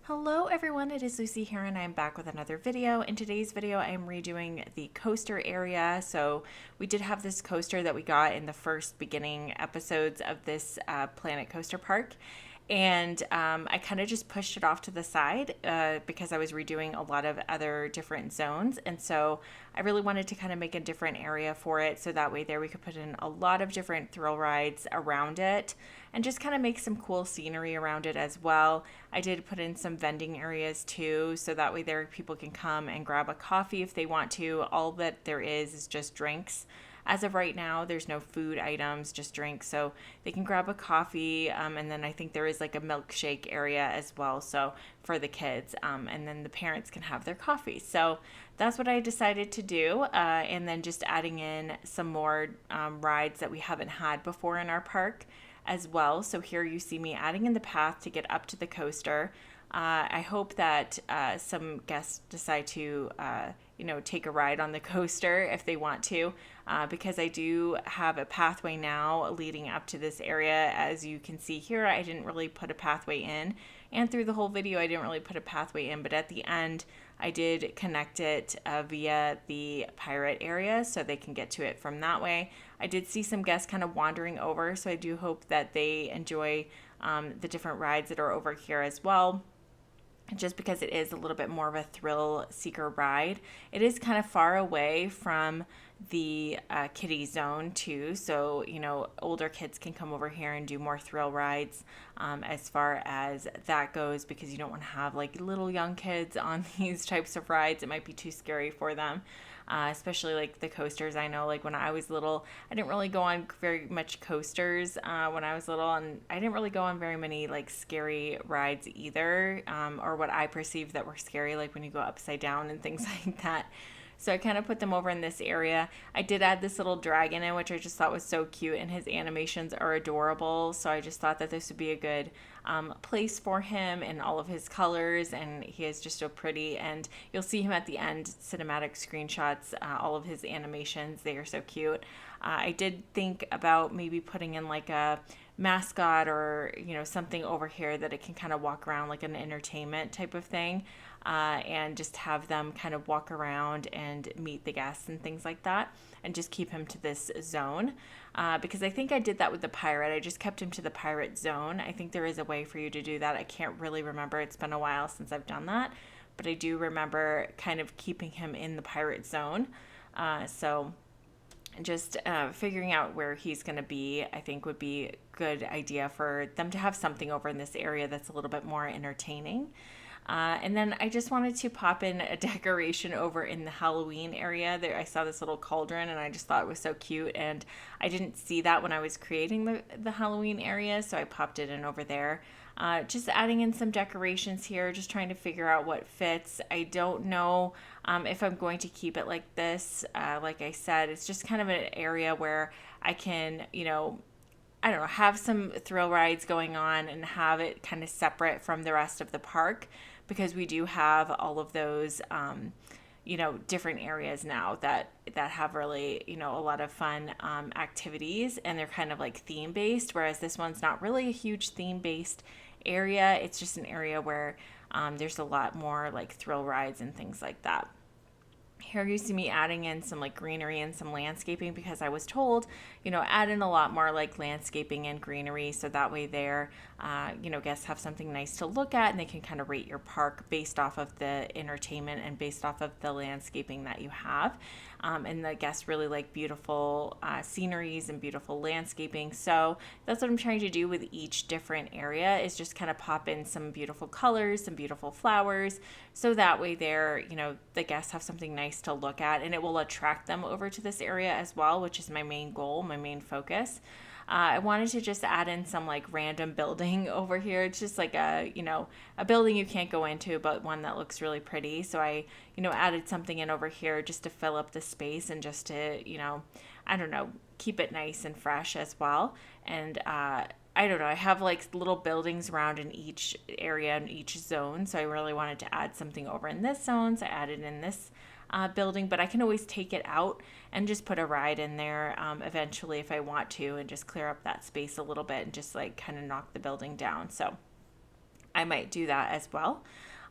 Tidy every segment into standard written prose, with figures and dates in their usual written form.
Hello everyone, it is Lucy here and I'm back with another video. In today's video, I'm redoing the coaster area. So we did have this coaster that we got in the first beginning episodes of this Planet Coaster Park. And I kind of just pushed it off to the side because I was redoing a lot of other different zones. And so I really wanted to kind of make a different area for it. So that way there we could put in a lot of different thrill rides around it and just kind of make some cool scenery around it as well. I did put in some vending areas too. So that way there people can come and grab a coffee if they want to. All that there is just drinks. As of right now, there's no food items, just drinks. So they can grab a coffee. And then I think there is like a milkshake area as well. So for the kids. And then the parents can have their coffee. So that's what I decided to do. And then just adding in some more rides that we haven't had before in our park as well. So here you see me adding in the path to get up to the coaster. I hope that some guests decide to, take a ride on the coaster if they want to, because I do have a pathway now leading up to this area. As you can see here, I didn't really put a pathway in, and through the whole video, I didn't really put a pathway in, but at the end, I did connect it via the pirate area so they can get to it from that way. I did see some guests kind of wandering over, so I do hope that they enjoy the different rides that are over here as well. Just because it is a little bit more of a thrill seeker ride. It is kind of far away from the kiddie zone too. So, older kids can come over here and do more thrill rides as far as that goes, because you don't want to have like little young kids on these types of rides. It might be too scary for them. Especially like the coasters. I know like when I was little, I didn't really go on very much coasters when I was little, and I didn't really go on very many like scary rides either, or what I perceived that were scary, like when you go upside down and things like that. So I kind of put them over in this area. I did add this little dragon in, which I just thought was so cute, and his animations are adorable. So I just thought that this would be a good place for him in all of his colors, and he is just so pretty. And you'll see him at the end, cinematic screenshots, all of his animations. They are so cute. I did think about maybe putting in like a mascot or something over here that it can kind of walk around, like an entertainment type of thing, and just have them kind of walk around and meet the guests and things like that, and just keep him to this zone, because I think I did that with the pirate. I just kept him to the pirate zone. I think there is a way for you to do that. I can't really remember. It's been a while since I've done that, but I do remember kind of keeping him in the pirate zone. So just figuring out where he's going to be, I think would be a good idea for them to have something over in this area that's a little bit more entertaining. And then I just wanted to pop in a decoration over in the Halloween area. There, I saw this little cauldron and I just thought it was so cute, and I didn't see that when I was creating the Halloween area, so I popped it in over there. Just adding in some decorations here, just trying to figure out what fits. I don't know if I'm going to keep it like this. Like I said, it's just kind of an area where I can, I don't know, have some thrill rides going on and have it kind of separate from the rest of the park, because we do have all of those, different areas now that have really, a lot of fun activities, and they're kind of like theme based, whereas this one's not really a huge theme based area. It's just an area where there's a lot more like thrill rides and things like that. Here you see me adding in some like greenery and some landscaping, because I was told, add in a lot more like landscaping and greenery, so that way there, guests have something nice to look at, and they can kind of rate your park based off of the entertainment and based off of the landscaping that you have. And the guests really like beautiful sceneries and beautiful landscaping. So that's what I'm trying to do with each different area, is just kind of pop in some beautiful colors, some beautiful flowers, so that way there, the guests have something nice to look at, and it will attract them over to this area as well, which is my main goal, my main focus. I wanted to just add in some like random building over here. It's just like a building you can't go into, but one that looks really pretty. So I, added something in over here just to fill up the space, and just to, I don't know, keep it nice and fresh as well. And I don't know, I have like little buildings around in each area in each zone. So I really wanted to add something over in this zone. So I added in this building, but I can always take it out and just put a ride in there eventually if I want to, and just clear up that space a little bit and just like kind of knock the building down. So I might do that as well.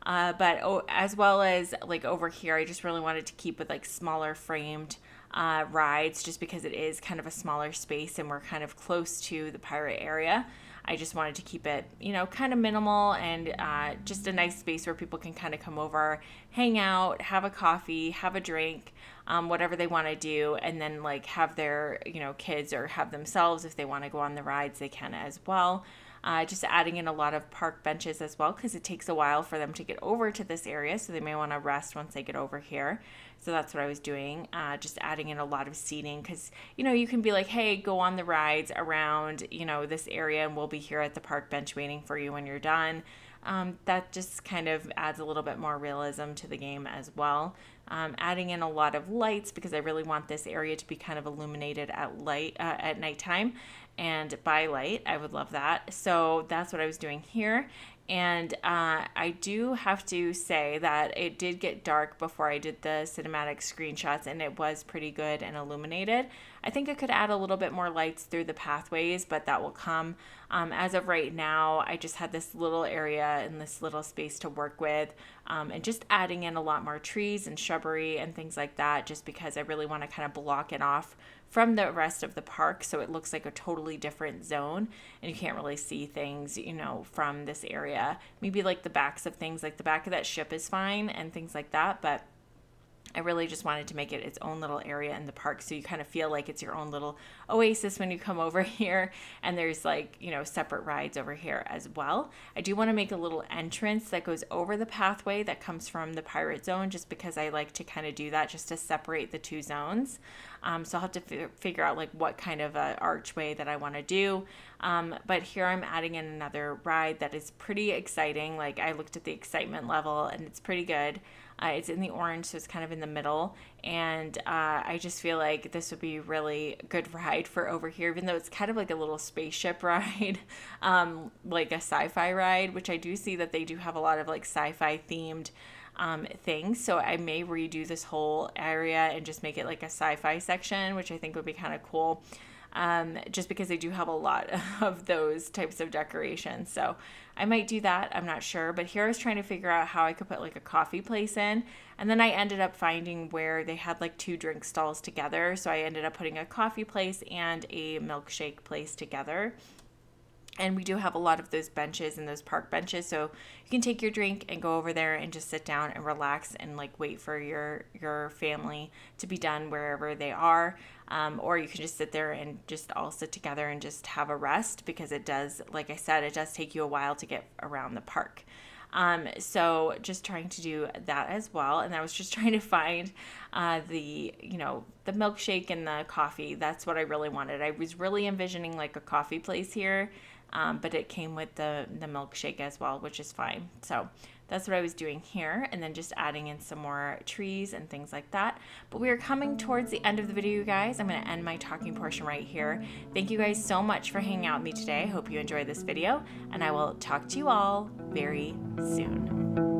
But as well as like over here, I just really wanted to keep with like smaller framed rides, just because it is kind of a smaller space and we're kind of close to the pirate area. I just wanted to keep it, you know, kind of minimal and just a nice space where people can kind of come over, hang out, have a coffee, have a drink, whatever they want to do, and then like have their, you know, kids or have themselves, if they want to go on the rides, they can as well. Just adding in a lot of park benches as well, because it takes a while for them to get over to this area, so they may want to rest once they get over here. So that's what I was doing, just adding in a lot of seating, because, you know, you can be like, hey, go on the rides around, you know, this area, and we'll be here at the park bench waiting for you when you're done. That just kind of adds a little bit more realism to the game as well. Adding in a lot of lights, because I really want this area to be kind of illuminated at nighttime and by light. I would love that. So that's what I was doing here. And I do have to say that it did get dark before I did the cinematic screenshots, and it was pretty good and illuminated. I think I could add a little bit more lights through the pathways, but that will come. As of right now, I just had this little area and this little space to work with, and just adding in a lot more trees and shrubbery and things like that, just because I really want to kind of block it off from the rest of the park, so it looks like a totally different zone and you can't really see things, you know, from this area. Maybe like the backs of things, like the back of that ship is fine and things like that, but I really just wanted to make it its own little area in the park, so you kind of feel like it's your own little oasis when you come over here. And there's like, you know, separate rides over here as well. I do want to make a little entrance that goes over the pathway that comes from the pirate zone, just because I like to kind of do that just to separate the two zones. So I'll have to figure out like what kind of a archway that I want to do. But here I'm adding in another ride that is pretty exciting. Like, I looked at the excitement level and it's pretty good. It's in the orange, so it's kind of in the middle. And I just feel like this would be really good ride for over here, even though it's kind of like a little spaceship ride, like a sci-fi ride, which I do see that they do have a lot of like sci-fi themed things. So I may redo this whole area and just make it like a sci-fi section, which I think would be kind of cool. Just because they do have a lot of those types of decorations. So I might do that. I'm not sure. But here I was trying to figure out how I could put like a coffee place in. And then I ended up finding where they had like two drink stalls together. So I ended up putting a coffee place and a milkshake place together. And we do have a lot of those benches and those park benches, so you can take your drink and go over there and just sit down and relax and like wait for your family to be done wherever they are. Or you can just sit there and just all sit together and just have a rest, because it does, like I said, it does take you a while to get around the park. So just trying to do that as well. And I was just trying to find the milkshake and the coffee. That's what I really wanted. I was really envisioning like a coffee place here. But it came with the milkshake as well, which is fine. So that's what I was doing here, and then just adding in some more trees and things like that. But we are coming towards the end of the video, you guys. I'm going to end my talking portion right here. Thank you guys so much for hanging out with me today. Hope you enjoyed this video, and I will talk to you all very soon.